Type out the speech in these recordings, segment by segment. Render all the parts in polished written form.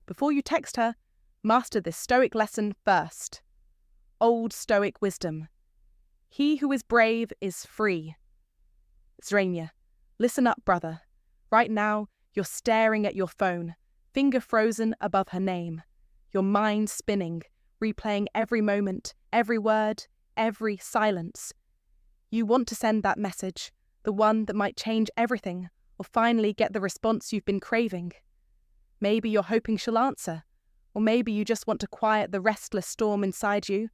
Before you text her, master this Stoic lesson first. Old Stoic wisdom. He who is brave is free. Zrania, listen up, brother. Right now, you're staring at your phone, finger frozen above her name. Your mind spinning, replaying every moment, every word, every silence. You want to send that message, the one that might change everything, or finally get the response you've been craving. Maybe you're hoping she'll answer, or maybe you just want to quiet the restless storm inside you.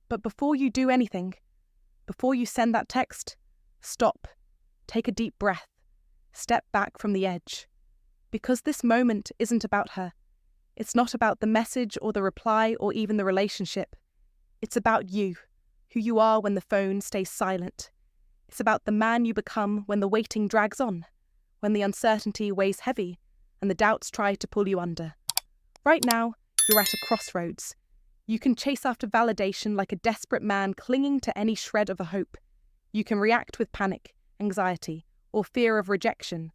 But before you do anything, before you send that text, stop, take a deep breath, step back from the edge. Because this moment isn't about her. It's not about the message or the reply or even the relationship. It's about you, who you are when the phone stays silent. It's about the man you become when the waiting drags on, when the uncertainty weighs heavy and the doubts try to pull you under. Right now, you're at a crossroads. You can chase after validation like a desperate man clinging to any shred of a hope. You can react with panic, anxiety, or fear of rejection.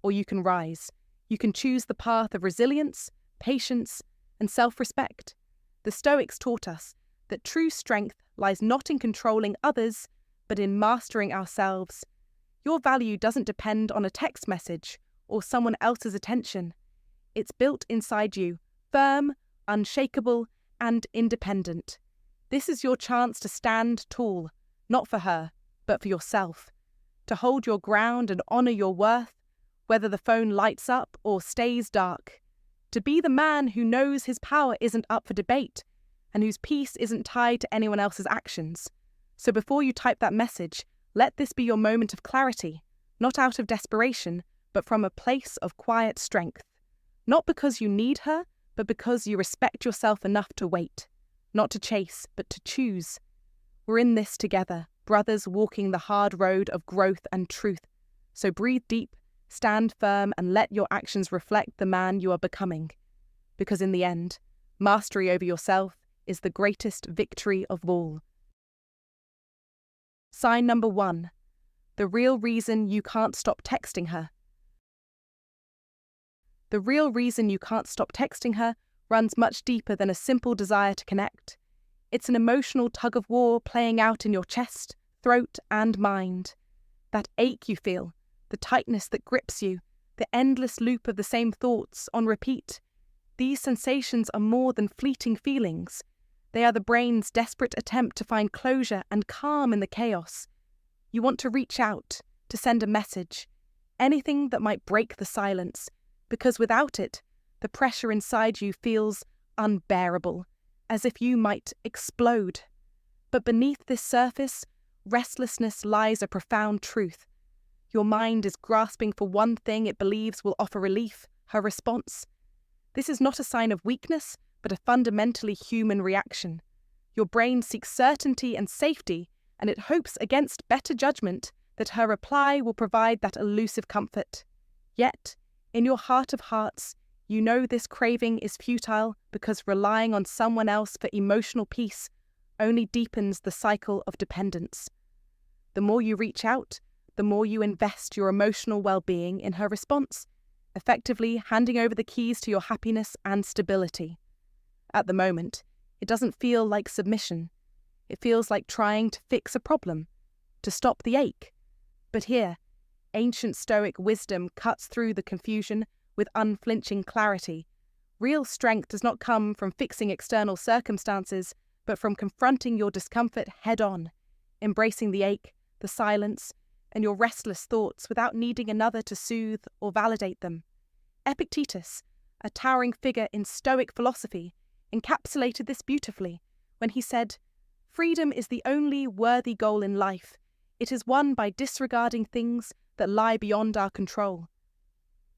Or you can rise. You can choose the path of resilience, patience, and self-respect. The Stoics taught us that true strength lies not in controlling others, but in mastering ourselves. Your value doesn't depend on a text message or someone else's attention. It's built inside you, firm, unshakable, and independent. This is your chance to stand tall, not for her, but for yourself. To hold your ground and honour your worth, whether the phone lights up or stays dark. To be the man who knows his power isn't up for debate, and whose peace isn't tied to anyone else's actions. So before you type that message, let this be your moment of clarity, not out of desperation, but from a place of quiet strength. Not because you need her, but because you respect yourself enough to wait. Not to chase, but to choose. We're in this together, brothers walking the hard road of growth and truth. So breathe deep, stand firm, and let your actions reflect the man you are becoming. Because in the end, mastery over yourself is the greatest victory of all. Sign number 1. The real reason you can't stop texting her. The real reason you can't stop texting her runs much deeper than a simple desire to connect. It's an emotional tug-of-war playing out in your chest, throat, and mind. That ache you feel, the tightness that grips you, the endless loop of the same thoughts on repeat. These sensations are more than fleeting feelings. They are the brain's desperate attempt to find closure and calm in the chaos. You want to reach out, to send a message, anything that might break the silence, because without it, the pressure inside you feels unbearable, as if you might explode. But beneath this surface, restlessness lies a profound truth. Your mind is grasping for one thing it believes will offer relief, her response. This is not a sign of weakness, but a fundamentally human reaction. Your brain seeks certainty and safety, and it hopes against better judgment that her reply will provide that elusive comfort. Yet, in your heart of hearts, you know this craving is futile because relying on someone else for emotional peace only deepens the cycle of dependence. The more you reach out, the more you invest your emotional well-being in her response, effectively handing over the keys to your happiness and stability. At the moment, it doesn't feel like submission. It feels like trying to fix a problem, to stop the ache. But here, ancient Stoic wisdom cuts through the confusion with unflinching clarity. Real strength does not come from fixing external circumstances, but from confronting your discomfort head-on, embracing the ache, the silence, and your restless thoughts without needing another to soothe or validate them. Epictetus, a towering figure in Stoic philosophy, encapsulated this beautifully when he said, "Freedom is the only worthy goal in life. It is won by disregarding things that lie beyond our control."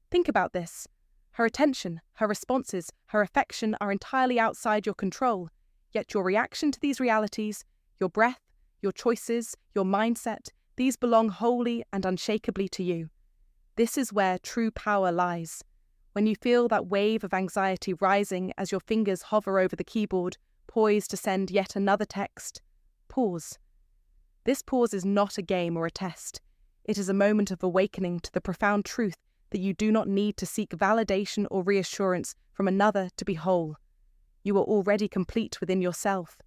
Think about this. Her attention, her responses, her affection are entirely outside your control, yet your reaction to these realities, your breath, your choices, your mindset, these belong wholly and unshakably to you. This is where true power lies. When you feel that wave of anxiety rising as your fingers hover over the keyboard, poised to send yet another text, pause. This pause is not a game or a test. It is a moment of awakening to the profound truth that you do not need to seek validation or reassurance from another to be whole. You are already complete within yourself,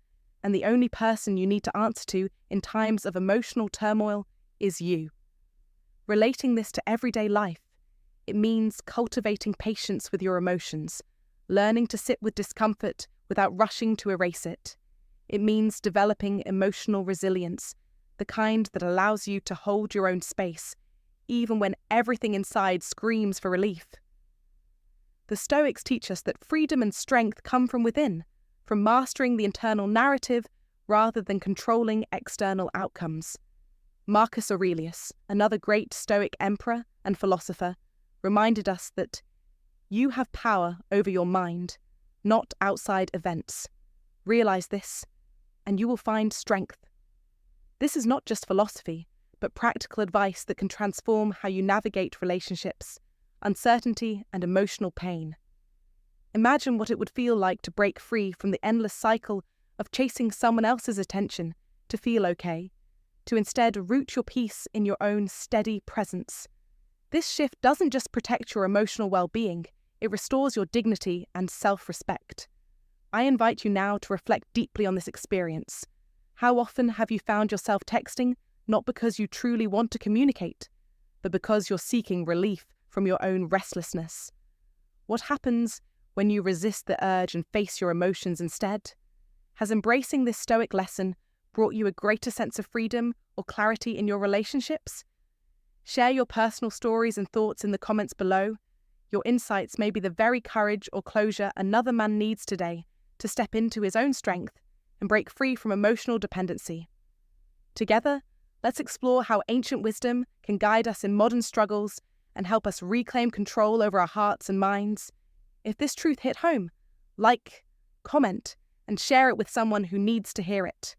and the only person you need to answer to in times of emotional turmoil is you. Relating this to everyday life, it means cultivating patience with your emotions, learning to sit with discomfort without rushing to erase it. It means developing emotional resilience, the kind that allows you to hold your own space, even when everything inside screams for relief. The Stoics teach us that freedom and strength come from within, from mastering the internal narrative rather than controlling external outcomes. Marcus Aurelius, another great Stoic emperor and philosopher, reminded us that you have power over your mind, not outside events. Realize this, and you will find strength. This is not just philosophy, but practical advice that can transform how you navigate relationships, uncertainty, and emotional pain. Imagine what it would feel like to break free from the endless cycle of chasing someone else's attention to feel okay, to instead root your peace in your own steady presence. This shift doesn't just protect your emotional well-being, it restores your dignity and self-respect. I invite you now to reflect deeply on this experience. How often have you found yourself texting, not because you truly want to communicate, but because you're seeking relief from your own restlessness? What happens when you resist the urge and face your emotions instead? Has embracing this Stoic lesson brought you a greater sense of freedom or clarity in your relationships? Share your personal stories and thoughts in the comments below. Your insights may be the very courage or closure another man needs today to step into his own strength and break free from emotional dependency. Together, let's explore how ancient wisdom can guide us in modern struggles and help us reclaim control over our hearts and minds. If this truth hit home, like, comment, and share it with someone who needs to hear it.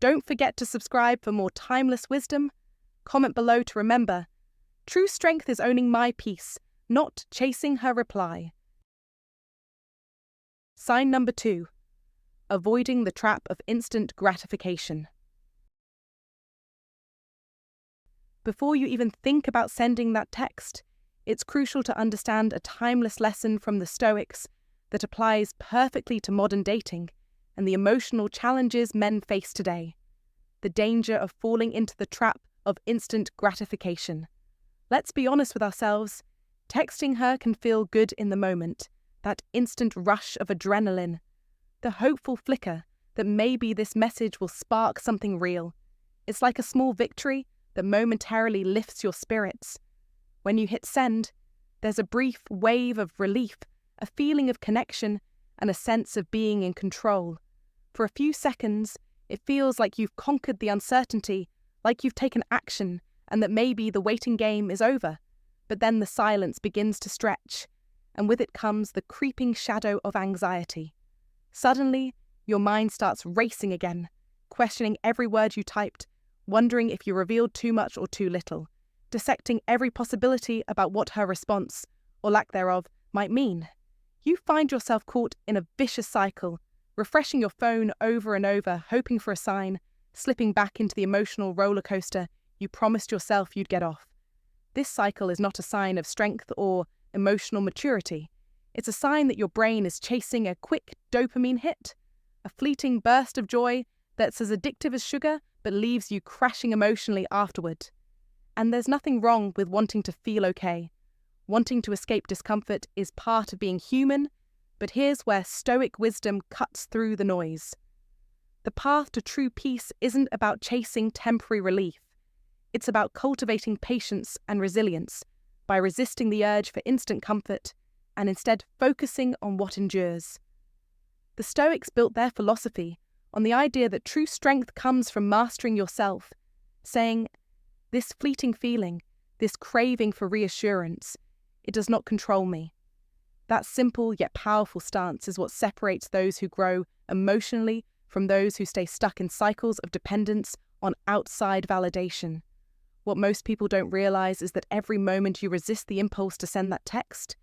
Don't forget to subscribe for more timeless wisdom. Comment below to remember, true strength is owning my peace, not chasing her reply. Sign number 2. Avoiding the trap of instant gratification. Before you even think about sending that text, it's crucial to understand a timeless lesson from the Stoics that applies perfectly to modern dating and the emotional challenges men face today. The danger of falling into the trap of instant gratification. Let's be honest with ourselves. Texting her can feel good in the moment, that instant rush of adrenaline, the hopeful flicker that maybe this message will spark something real. It's like a small victory that momentarily lifts your spirits. When you hit send, there's a brief wave of relief, a feeling of connection, and a sense of being in control. For a few seconds, it feels like you've conquered the uncertainty, like you've taken action, and that maybe the waiting game is over. But then the silence begins to stretch, and with it comes the creeping shadow of anxiety. Suddenly, your mind starts racing again, questioning every word you typed, wondering if you revealed too much or too little, dissecting every possibility about what her response, or lack thereof, might mean. You find yourself caught in a vicious cycle, refreshing your phone over and over, hoping for a sign, slipping back into the emotional roller coaster you promised yourself you'd get off. This cycle is not a sign of strength or emotional maturity. It's a sign that your brain is chasing a quick dopamine hit, a fleeting burst of joy that's as addictive as sugar but leaves you crashing emotionally afterward. And there's nothing wrong with wanting to feel okay. Wanting to escape discomfort is part of being human, but here's where Stoic wisdom cuts through the noise. The path to true peace isn't about chasing temporary relief. It's about cultivating patience and resilience by resisting the urge for instant comfort and instead focusing on what endures. The Stoics built their philosophy on the idea that true strength comes from mastering yourself, saying, this fleeting feeling, this craving for reassurance, it does not control me. That simple yet powerful stance is what separates those who grow emotionally from those who stay stuck in cycles of dependence on outside validation. What most people don't realize is that every moment you resist the impulse to send that text,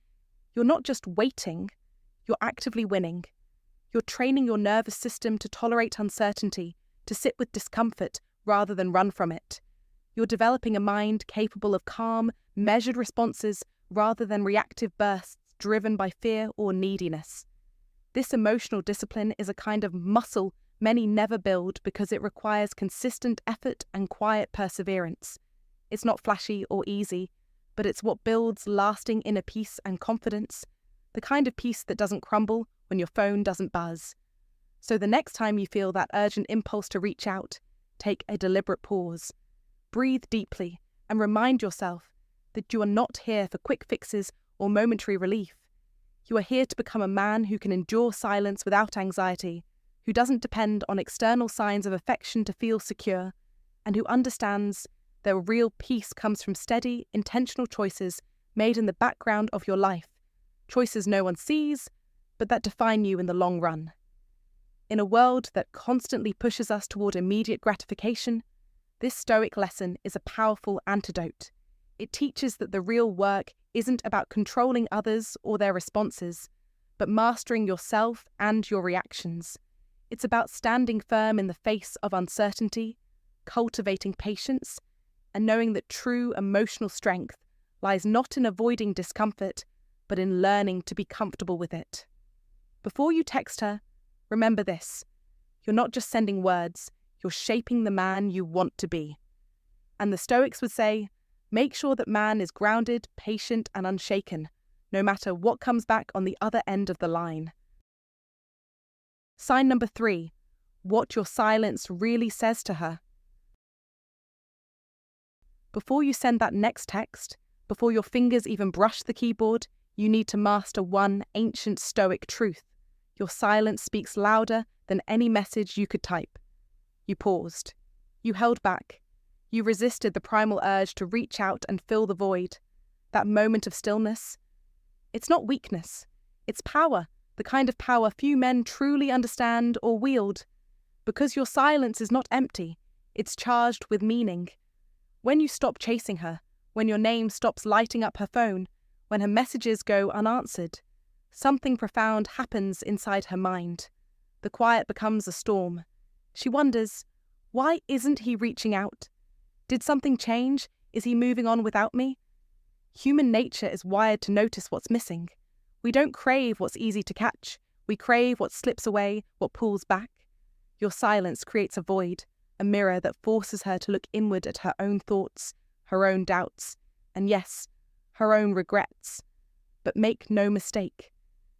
you're not just waiting, you're actively winning. You're training your nervous system to tolerate uncertainty, to sit with discomfort rather than run from it. You're developing a mind capable of calm, measured responses rather than reactive bursts driven by fear or neediness. This emotional discipline is a kind of muscle many never build because it requires consistent effort and quiet perseverance. It's not flashy or easy, but it's what builds lasting inner peace and confidence, the kind of peace that doesn't crumble when your phone doesn't buzz. So the next time you feel that urgent impulse to reach out, take a deliberate pause. Breathe deeply and remind yourself that you are not here for quick fixes or momentary relief. You are here to become a man who can endure silence without anxiety, who doesn't depend on external signs of affection to feel secure, and who understands that real peace comes from steady, intentional choices made in the background of your life, choices no one sees, but that define you in the long run. In a world that constantly pushes us toward immediate gratification, this Stoic lesson is a powerful antidote. It teaches that the real work isn't about controlling others or their responses, but mastering yourself and your reactions. It's about standing firm in the face of uncertainty, cultivating patience, and knowing that true emotional strength lies not in avoiding discomfort, but in learning to be comfortable with it. Before you text her, remember this: you're not just sending words, you're shaping the man you want to be. And the Stoics would say, make sure that man is grounded, patient, and unshaken, no matter what comes back on the other end of the line. Sign number 3, what your silence really says to her. Before you send that next text, before your fingers even brush the keyboard, you need to master one ancient Stoic truth. Your silence speaks louder than any message you could type. You paused. You held back. You resisted the primal urge to reach out and fill the void. That moment of stillness. It's not weakness. It's power, the kind of power few men truly understand or wield. Because your silence is not empty. It's charged with meaning. When you stop chasing her, when your name stops lighting up her phone, when her messages go unanswered, something profound happens inside her mind. The quiet becomes a storm. She wonders, why isn't he reaching out? Did something change? Is he moving on without me? Human nature is wired to notice what's missing. We don't crave what's easy to catch. We crave what slips away, what pulls back. Your silence creates a void, a mirror that forces her to look inward at her own thoughts, her own doubts, and yes, her own regrets. But make no mistake,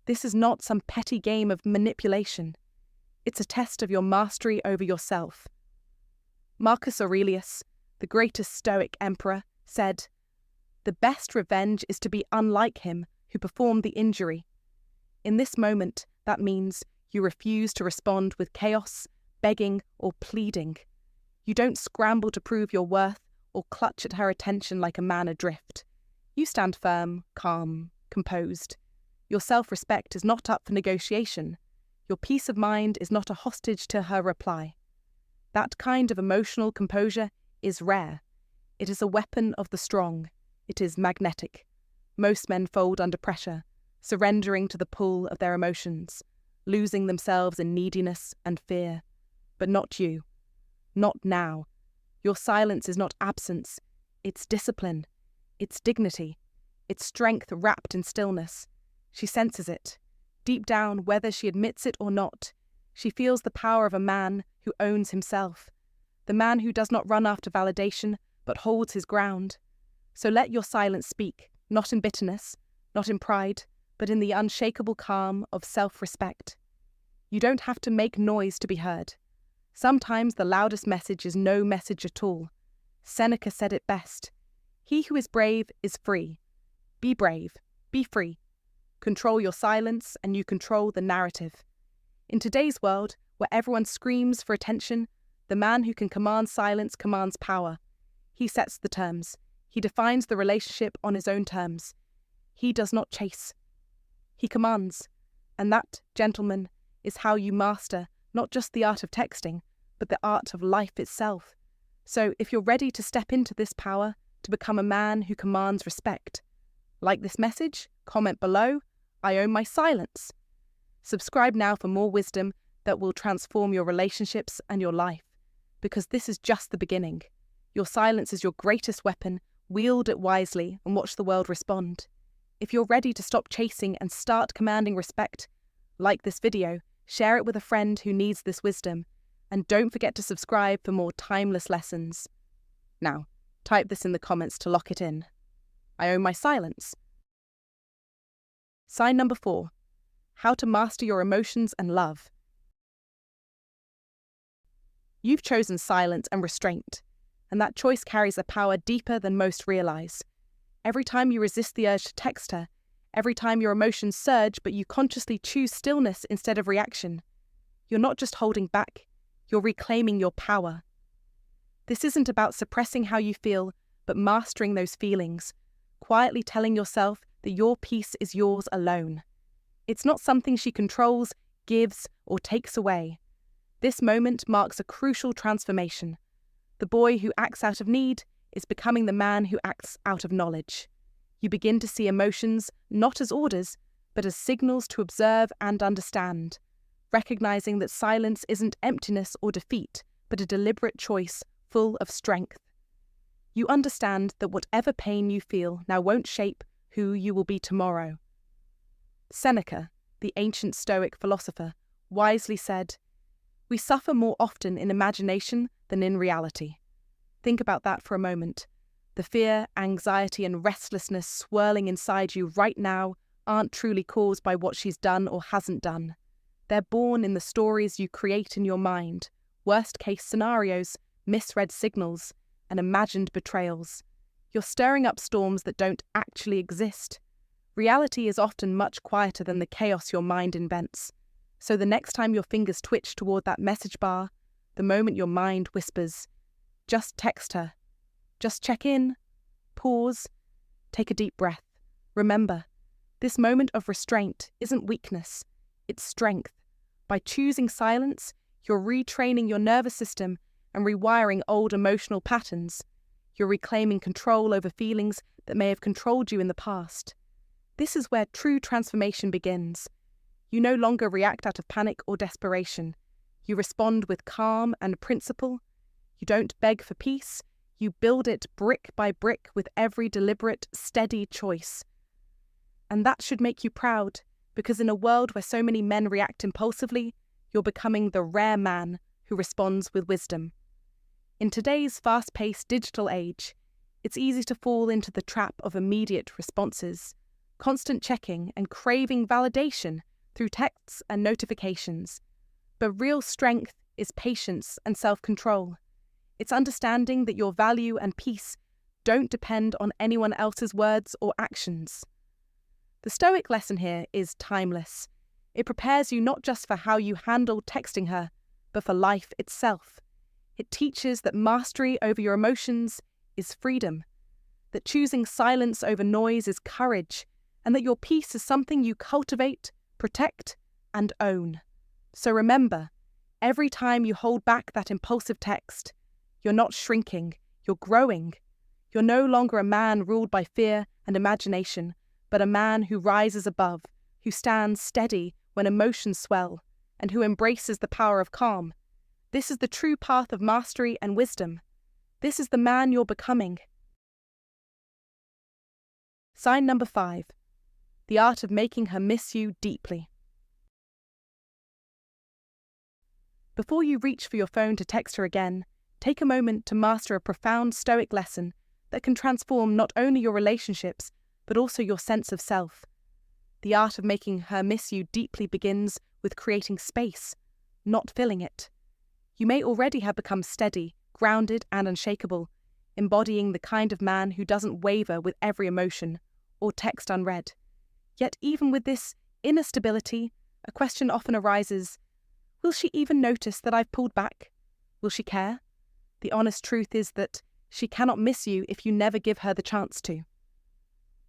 this is not some petty game of manipulation. It's a test of your mastery over yourself. Marcus Aurelius, the greatest Stoic emperor, said, "The best revenge is to be unlike him who performed the injury." In this moment, that means you refuse to respond with chaos, begging, or pleading. You don't scramble to prove your worth or clutch at her attention like a man adrift. You stand firm, calm, composed. Your self-respect is not up for negotiation. Your peace of mind is not a hostage to her reply. That kind of emotional composure is rare. It is a weapon of the strong. It is magnetic. Most men fold under pressure, surrendering to the pull of their emotions, losing themselves in neediness and fear. But not you. Not now. Your silence is not absence. It's discipline. It's dignity. It's strength wrapped in stillness. She senses it. Deep down, whether she admits it or not, she feels the power of a man who owns himself. The man who does not run after validation, but holds his ground. So let your silence speak, not in bitterness, not in pride, but in the unshakable calm of self-respect. You don't have to make noise to be heard. Sometimes the loudest message is no message at all. Seneca said it best. He who is brave is free. Be brave. Be free. Control your silence and you control the narrative. In today's world, where everyone screams for attention, the man who can command silence commands power. He sets the terms. He defines the relationship on his own terms. He does not chase. He commands. And that, gentlemen, is how you master not just the art of texting, but the art of life itself. So if you're ready to step into this power, to become a man who commands respect, like this message, comment below, I own my silence. Subscribe now for more wisdom that will transform your relationships and your life, because this is just the beginning. Your silence is your greatest weapon. Wield it wisely and watch the world respond. If you're ready to stop chasing and start commanding respect, like this video, share it with a friend who needs this wisdom, and don't forget to subscribe for more timeless lessons. Now, type this in the comments to lock it in. I own my silence. Sign number 4. How to master your emotions and love. You've chosen silence and restraint, and that choice carries a power deeper than most realize. Every time you resist the urge to text her, every time your emotions surge but you consciously choose stillness instead of reaction, you're not just holding back, you're reclaiming your power. This isn't about suppressing how you feel, but mastering those feelings, quietly telling yourself that your peace is yours alone. It's not something she controls, gives, or takes away. This moment marks a crucial transformation. The boy who acts out of need is becoming the man who acts out of knowledge. You begin to see emotions not as orders, but as signals to observe and understand, recognizing that silence isn't emptiness or defeat, but a deliberate choice full of strength. You understand that whatever pain you feel now won't shape who you will be tomorrow. Seneca, the ancient Stoic philosopher, wisely said, "We suffer more often in imagination than in reality." Think about that for a moment. The fear, anxiety, and restlessness swirling inside you right now aren't truly caused by what she's done or hasn't done. They're born in the stories you create in your mind, worst-case scenarios, misread signals, and imagined betrayals. You're stirring up storms that don't actually exist. Reality is often much quieter than the chaos your mind invents. So the next time your fingers twitch toward that message bar, the moment your mind whispers, "Just text her," just check in, pause, take a deep breath. Remember, this moment of restraint isn't weakness, it's strength. By choosing silence, you're retraining your nervous system and rewiring old emotional patterns. You're reclaiming control over feelings that may have controlled you in the past. This is where true transformation begins. You no longer react out of panic or desperation. You respond with calm and principle. You don't beg for peace. You build it brick by brick with every deliberate, steady choice. And that should make you proud, because in a world where so many men react impulsively, you're becoming the rare man who responds with wisdom. In today's fast-paced digital age, it's easy to fall into the trap of immediate responses, constant checking and craving validation through texts and notifications. But real strength is patience and self-control. It's understanding that your value and peace don't depend on anyone else's words or actions. The Stoic lesson here is timeless. It prepares you not just for how you handle texting her, but for life itself. It teaches that mastery over your emotions is freedom, that choosing silence over noise is courage, and that your peace is something you cultivate, protect, and own. So remember, every time you hold back that impulsive text, you're not shrinking, you're growing. You're no longer a man ruled by fear and imagination, but a man who rises above, who stands steady when emotions swell, and who embraces the power of calm. This is the true path of mastery and wisdom. This is the man you're becoming. Sign number 5. The art of making her miss you deeply. Before you reach for your phone to text her again, take a moment to master a profound Stoic lesson that can transform not only your relationships, but also your sense of self. The art of making her miss you deeply begins with creating space, not filling it. You may already have become steady, grounded, and unshakable, embodying the kind of man who doesn't waver with every emotion or text unread. Yet even with this inner stability, a question often arises: will she even notice that I've pulled back? Will she care? The honest truth is that she cannot miss you if you never give her the chance to.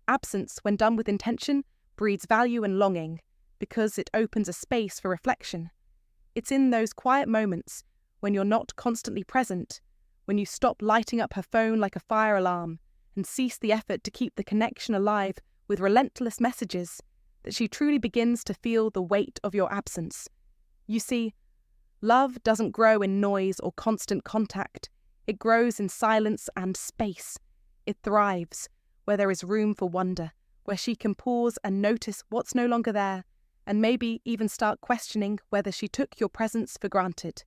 Absence, when done with intention, breeds value and longing, because it opens a space for reflection. It's in those quiet moments, when you're not constantly present, when you stop lighting up her phone like a fire alarm, and cease the effort to keep the connection alive with relentless messages, that she truly begins to feel the weight of your absence. You see, love doesn't grow in noise or constant contact. It grows in silence and space. It thrives where there is room for wonder, where she can pause and notice what's no longer there, and maybe even start questioning whether she took your presence for granted.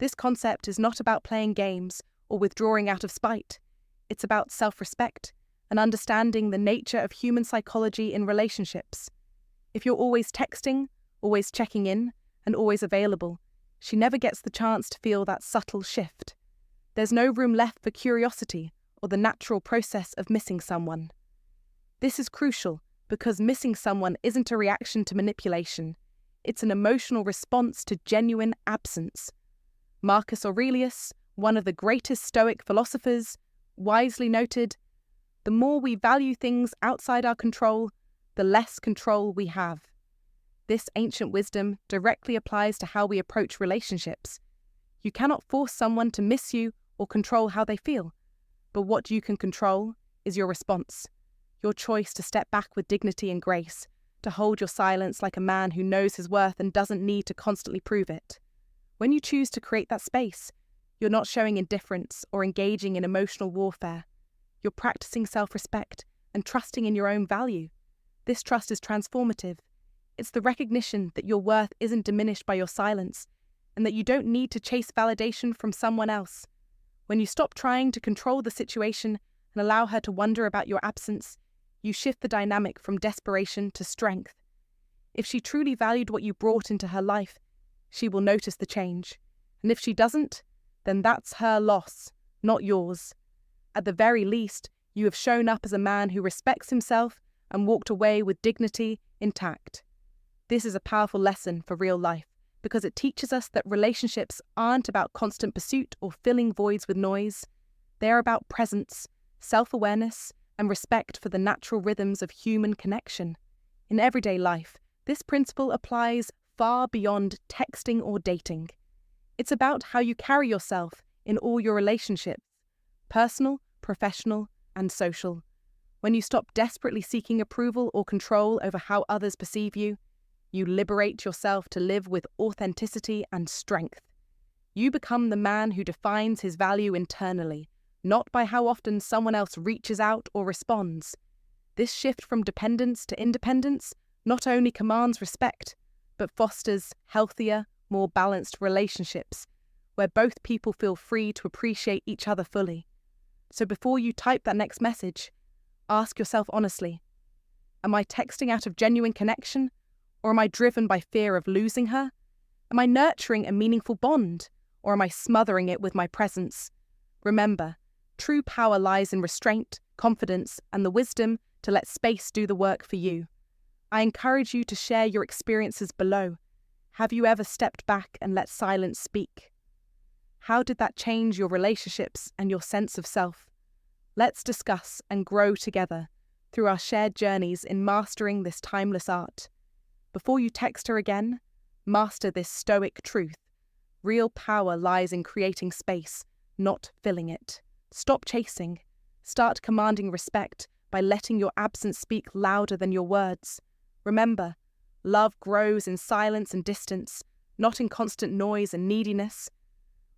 This concept is not about playing games or withdrawing out of spite. It's about self-respect and understanding the nature of human psychology in relationships. If you're always texting, always checking in, and always available, she never gets the chance to feel that subtle shift. There's no room left for curiosity or the natural process of missing someone. This is crucial because missing someone isn't a reaction to manipulation. It's an emotional response to genuine absence. Marcus Aurelius, one of the greatest Stoic philosophers, wisely noted, "The more we value things outside our control, the less control we have." This ancient wisdom directly applies to how we approach relationships. You cannot force someone to miss you or control how they feel, but what you can control is your response, your choice to step back with dignity and grace, to hold your silence like a man who knows his worth and doesn't need to constantly prove it. When you choose to create that space, you're not showing indifference or engaging in emotional warfare. You're practicing self-respect and trusting in your own value. This trust is transformative. It's the recognition that your worth isn't diminished by your silence and that you don't need to chase validation from someone else. When you stop trying to control the situation and allow her to wonder about your absence, you shift the dynamic from desperation to strength. If she truly valued what you brought into her life, she will notice the change. And if she doesn't, then that's her loss, not yours. At the very least, you have shown up as a man who respects himself and walked away with dignity intact. This is a powerful lesson for real life because it teaches us that relationships aren't about constant pursuit or filling voids with noise. They are about presence, self-awareness, and respect for the natural rhythms of human connection. In everyday life, this principle applies far beyond texting or dating. It's about how you carry yourself in all your relationships, personal, professional, and social. When you stop desperately seeking approval or control over how others perceive you, you liberate yourself to live with authenticity and strength. You become the man who defines his value internally, not by how often someone else reaches out or responds. This shift from dependence to independence not only commands respect, but fosters healthier, more balanced relationships, where both people feel free to appreciate each other fully. So before you type that next message, ask yourself honestly, am I texting out of genuine connection, or am I driven by fear of losing her? Am I nurturing a meaningful bond, or am I smothering it with my presence? Remember, true power lies in restraint, confidence, and the wisdom to let space do the work for you. I encourage you to share your experiences below. Have you ever stepped back and let silence speak? How did that change your relationships and your sense of self? Let's discuss and grow together through our shared journeys in mastering this timeless art. Before you text her again, master this Stoic truth. Real power lies in creating space, not filling it. Stop chasing. Start commanding respect by letting your absence speak louder than your words. Remember, love grows in silence and distance, not in constant noise and neediness.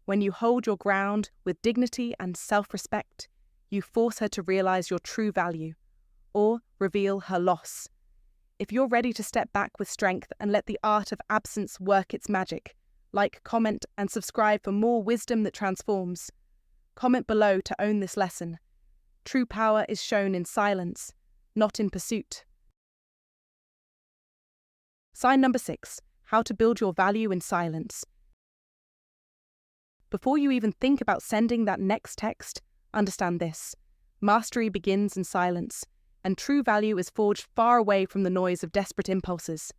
When you hold your ground with dignity and self-respect, you force her to realize your true value, or reveal her loss. If you're ready to step back with strength and let the art of absence work its magic, like, comment, and subscribe for more wisdom that transforms. Comment below to own this lesson. True power is shown in silence, not in pursuit. Sign number 6, how to build your value in silence. Before you even think about sending that next text, understand this. Mastery begins in silence, and true value is forged far away from the noise of desperate impulses.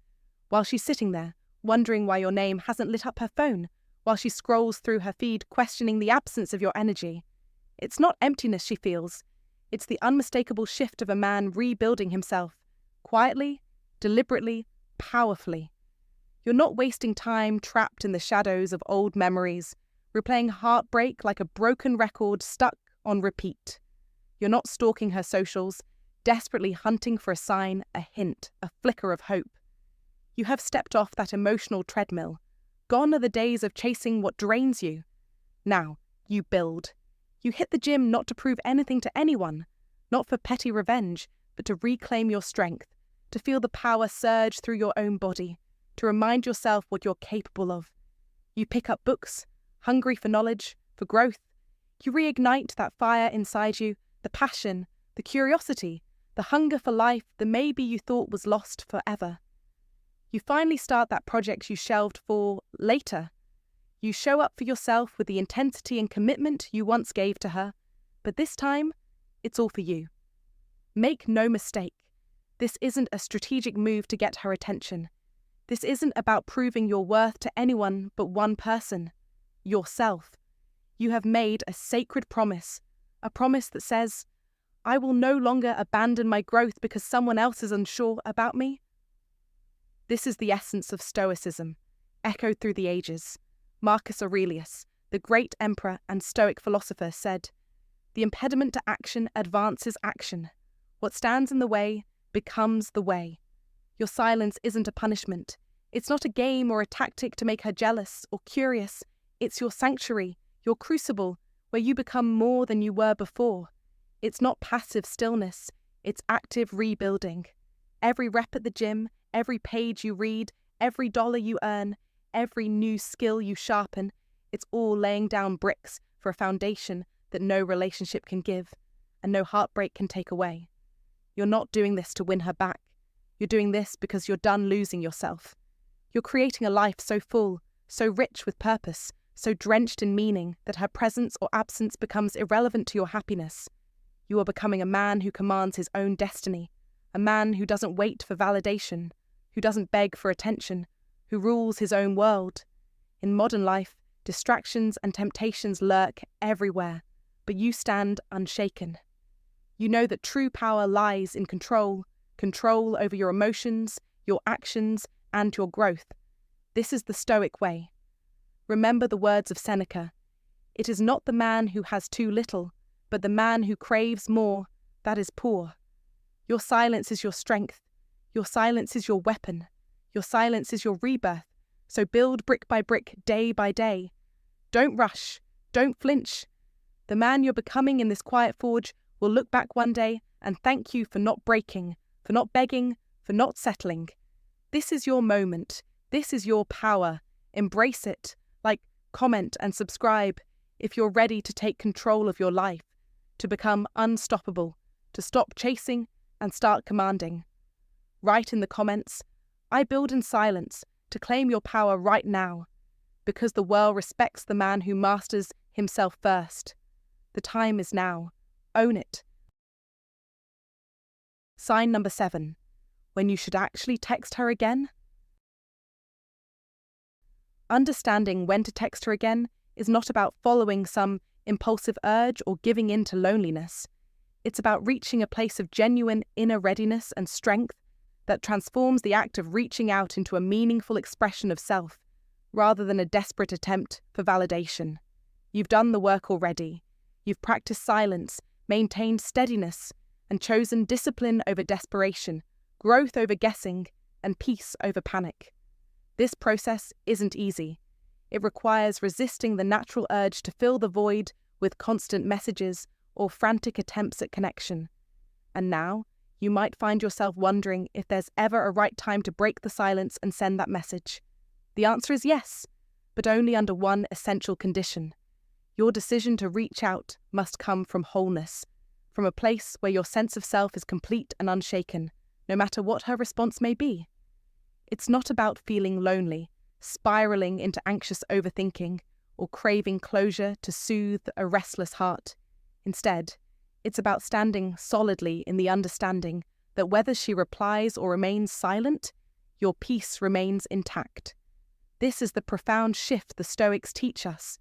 While she's sitting there, wondering why your name hasn't lit up her phone, while she scrolls through her feed questioning the absence of your energy. It's not emptiness she feels, it's the unmistakable shift of a man rebuilding himself, quietly, deliberately, powerfully. You're not wasting time trapped in the shadows of old memories, replaying heartbreak like a broken record stuck on repeat. You're not stalking her socials, desperately hunting for a sign, a hint, a flicker of hope. You have stepped off that emotional treadmill. Gone are the days of chasing what drains you. Now, you build. You hit the gym not to prove anything to anyone, not for petty revenge, but to reclaim your strength, to feel the power surge through your own body, to remind yourself what you're capable of. You pick up books, hungry for knowledge, for growth. You reignite that fire inside you, the passion, the curiosity, the hunger for life that maybe you thought was lost forever. You finally start that project you shelved for later. You show up for yourself with the intensity and commitment you once gave to her, but this time, it's all for you. Make no mistake, this isn't a strategic move to get her attention. This isn't about proving your worth to anyone but one person, yourself. You have made a sacred promise, a promise that says, I will no longer abandon my growth because someone else is unsure about me. This is the essence of Stoicism, echoed through the ages. Marcus Aurelius, the great emperor and Stoic philosopher, said, "The impediment to action advances action. What stands in the way becomes the way." Your silence isn't a punishment. It's not a game or a tactic to make her jealous or curious. It's your sanctuary, your crucible, where you become more than you were before. It's not passive stillness, it's active rebuilding. Every rep at the gym, every page you read, every dollar you earn, every new skill you sharpen, it's all laying down bricks for a foundation that no relationship can give and no heartbreak can take away. You're not doing this to win her back. You're doing this because you're done losing yourself. You're creating a life so full, so rich with purpose, so drenched in meaning that her presence or absence becomes irrelevant to your happiness. You are becoming a man who commands his own destiny, a man who doesn't wait for validation, who doesn't beg for attention, who rules his own world. In modern life, distractions and temptations lurk everywhere, but you stand unshaken. You know that true power lies in control over your emotions, your actions, and your growth. This is the Stoic way. Remember the words of Seneca. It is not the man who has too little, but the man who craves more, that is poor. Your silence is your strength. Your silence is your weapon. Your silence is your rebirth. So build brick by brick, day by day. Don't rush. Don't flinch. The man you're becoming in this quiet forge will look back one day and thank you for not breaking, for not begging, for not settling. This is your moment. This is your power. Embrace it. Like, comment and subscribe if you're ready to take control of your life, to become unstoppable, to stop chasing and start commanding. Write in the comments, I build in silence, to claim your power right now, because the world respects the man who masters himself first. The time is now. Own it. Sign number 7. When you should actually text her again. Understanding when to text her again is not about following some impulsive urge or giving in to loneliness. It's about reaching a place of genuine inner readiness and strength that transforms the act of reaching out into a meaningful expression of self, rather than a desperate attempt for validation. You've done the work already. You've practiced silence, maintained steadiness, and chosen discipline over desperation, growth over guessing, and peace over panic. This process isn't easy. It requires resisting the natural urge to fill the void with constant messages or frantic attempts at connection. And now, you might find yourself wondering if there's ever a right time to break the silence and send that message. The answer is yes, but only under one essential condition. Your decision to reach out must come from wholeness, from a place where your sense of self is complete and unshaken, no matter what her response may be. It's not about feeling lonely, spiraling into anxious overthinking, or craving closure to soothe a restless heart. Instead, it's about standing solidly in the understanding that whether she replies or remains silent, your peace remains intact. This is the profound shift the Stoics teach us.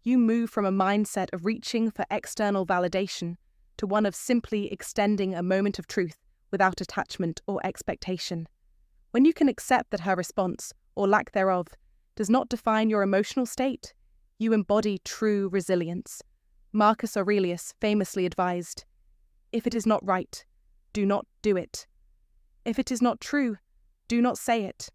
You move from a mindset of reaching for external validation to one of simply extending a moment of truth without attachment or expectation. When you can accept that her response, or lack thereof, does not define your emotional state, you embody true resilience. Marcus Aurelius famously advised, "If it is not right, do not do it. If it is not true, do not say it."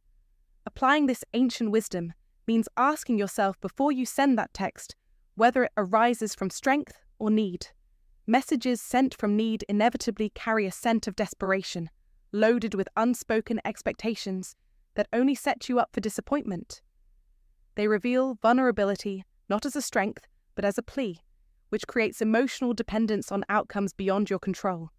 Applying this ancient wisdom means asking yourself before you send that text whether it arises from strength or need. Messages sent from need inevitably carry a scent of desperation, loaded with unspoken expectations that only set you up for disappointment. They reveal vulnerability not as a strength, but as a plea, which creates emotional dependence on outcomes beyond your control.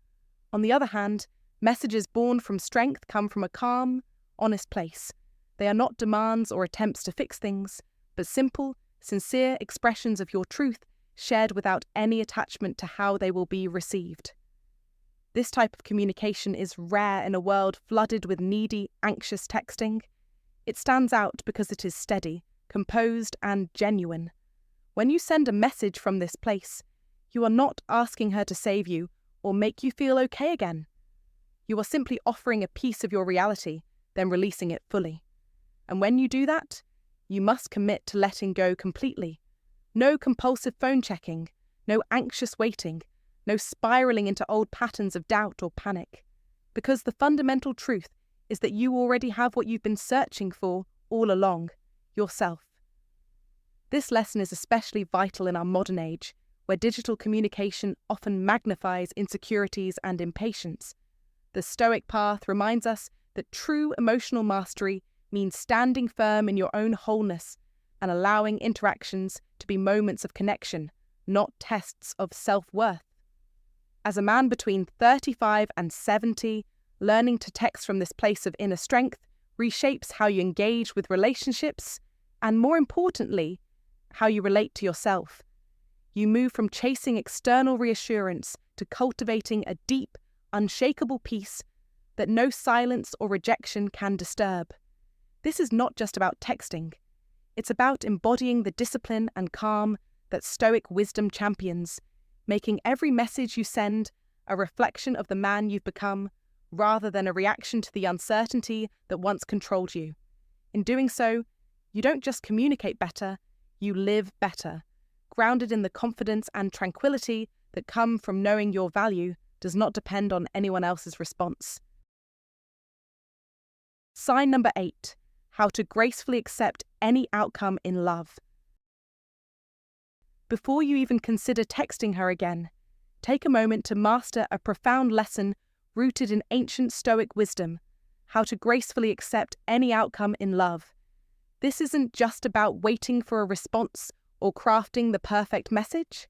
On the other hand, messages born from strength come from a calm, honest place. They are not demands or attempts to fix things, but simple, sincere expressions of your truth shared without any attachment to how they will be received. This type of communication is rare in a world flooded with needy, anxious texting. It stands out because it is steady, composed, and genuine. When you send a message from this place, you are not asking her to save you or make you feel okay again. You are simply offering a piece of your reality, then releasing it fully. And when you do that, you must commit to letting go completely. No compulsive phone checking, no anxious waiting, no spiraling into old patterns of doubt or panic. Because the fundamental truth is that you already have what you've been searching for all along, yourself. This lesson is especially vital in our modern age, where digital communication often magnifies insecurities and impatience. The Stoic path reminds us that true emotional mastery means standing firm in your own wholeness and allowing interactions to be moments of connection, not tests of self-worth. As a man between 35 and 70, learning to text from this place of inner strength reshapes how you engage with relationships and, more importantly, how you relate to yourself. You move from chasing external reassurance to cultivating a deep, unshakable peace that no silence or rejection can disturb. This is not just about texting. It's about embodying the discipline and calm that Stoic wisdom champions, making every message you send a reflection of the man you've become, rather than a reaction to the uncertainty that once controlled you. In doing so, you don't just communicate better, you live better, grounded in the confidence and tranquility that come from knowing your value does not depend on anyone else's response. Sign number 8. How to gracefully accept any outcome in love. Before you even consider texting her again, take a moment to master a profound lesson rooted in ancient Stoic wisdom, how to gracefully accept any outcome in love. This isn't just about waiting for a response or crafting the perfect message.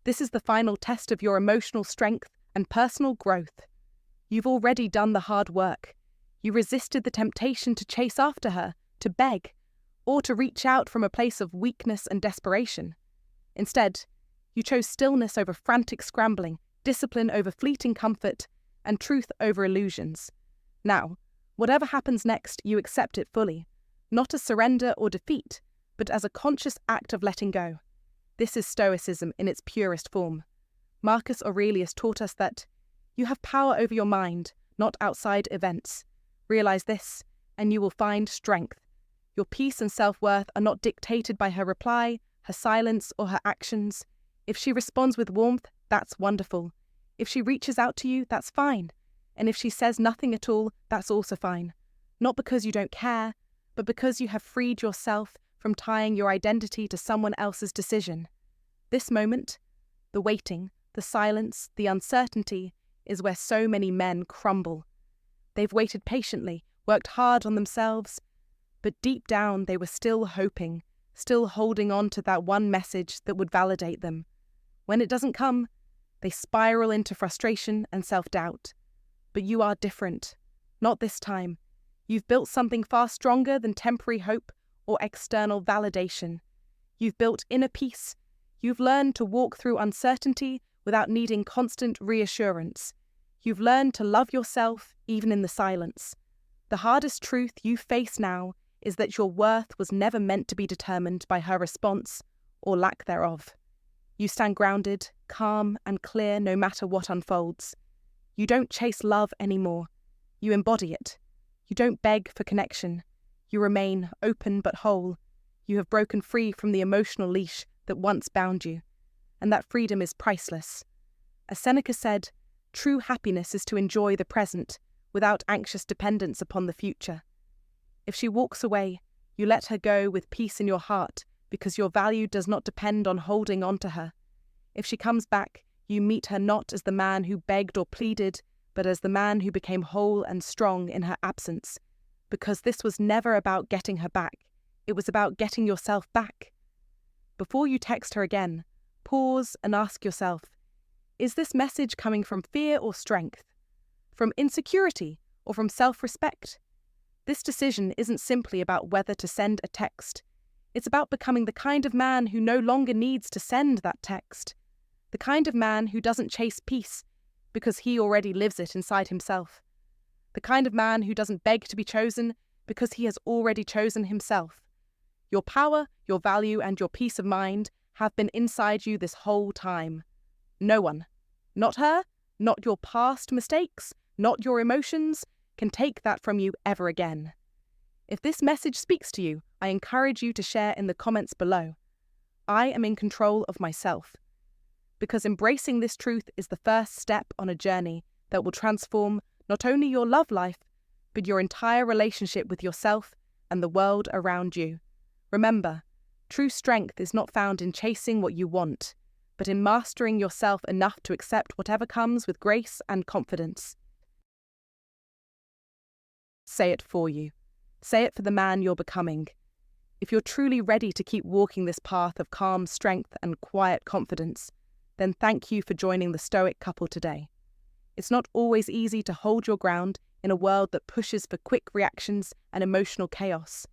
This is the final test of your emotional strength and personal growth. You've already done the hard work. You resisted the temptation to chase after her, to beg, or to reach out from a place of weakness and desperation. Instead, you chose stillness over frantic scrambling, discipline over fleeting comfort, and truth over illusions. Now, whatever happens next, you accept it fully, not as surrender or defeat, but as a conscious act of letting go. This is Stoicism in its purest form. Marcus Aurelius taught us that you have power over your mind, not outside events. Realize this, and you will find strength. Your peace and self-worth are not dictated by her reply, her silence, or her actions. If she responds with warmth, that's wonderful. If she reaches out to you, that's fine. And if she says nothing at all, that's also fine. Not because you don't care, but because you have freed yourself from tying your identity to someone else's decision. This moment, the waiting, the silence, the uncertainty, is where so many men crumble. They've waited patiently, worked hard on themselves, but deep down they were still hoping, still holding on to that one message that would validate them. When it doesn't come, they spiral into frustration and self-doubt. But you are different. Not this time. You've built something far stronger than temporary hope or external validation. You've built inner peace. You've learned to walk through uncertainty without needing constant reassurance. You've learned to love yourself even in the silence. The hardest truth you face now is that your worth was never meant to be determined by her response or lack thereof. You stand grounded, calm, and clear no matter what unfolds. You don't chase love anymore. You embody it. You don't beg for connection. You remain open but whole. You have broken free from the emotional leash that once bound you, and that freedom is priceless. As Seneca said, true happiness is to enjoy the present without anxious dependence upon the future. If she walks away, you let her go with peace in your heart because your value does not depend on holding on to her. If she comes back, You meet her not as the man who begged or pleaded, but as the man who became whole and strong in her absence, because this was never about getting her back, it was about getting yourself back. Before you text her again, pause and ask yourself, is this message coming from fear or strength? From insecurity or from self-respect? This decision isn't simply about whether to send a text. It's about becoming the kind of man who no longer needs to send that text. The kind of man who doesn't chase peace because he already lives it inside himself. The kind of man who doesn't beg to be chosen because he has already chosen himself. Your power, your value, and your peace of mind have been inside you this whole time. No one, not her, not your past mistakes, not your emotions, can take that from you ever again. If this message speaks to you, I encourage you to share in the comments below. I am in control of myself. Because embracing this truth is the first step on a journey that will transform not only your love life, but your entire relationship with yourself and the world around you. Remember, true strength is not found in chasing what you want, but in mastering yourself enough to accept whatever comes with grace and confidence. Say it for you. Say it for the man you're becoming. If you're truly ready to keep walking this path of calm strength and quiet confidence, then thank you for joining the Stoic couple today. It's not always easy to hold your ground in a world that pushes for quick reactions and emotional chaos.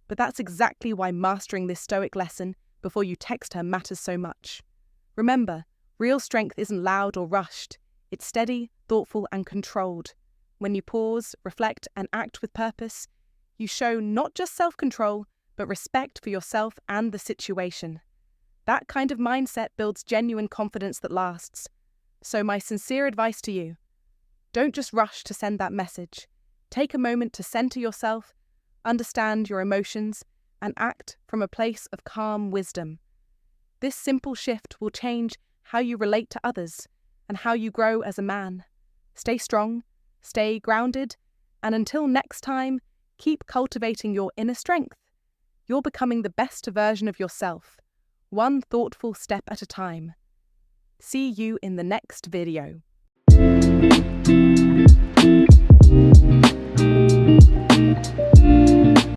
But that's exactly why mastering this Stoic lesson before you text her matters so much. Remember, real strength isn't loud or rushed. It's steady, thoughtful, and controlled. When you pause, reflect, and act with purpose, you show not just self-control, but respect for yourself and the situation. That kind of mindset builds genuine confidence that lasts. So my sincere advice to you, don't just rush to send that message. Take a moment to center yourself, understand your emotions, and act from a place of calm wisdom. This simple shift will change how you relate to others and how you grow as a man. Stay strong, stay grounded, and until next time, keep cultivating your inner strength. You're becoming the best version of yourself, one thoughtful step at a time. See you in the next video.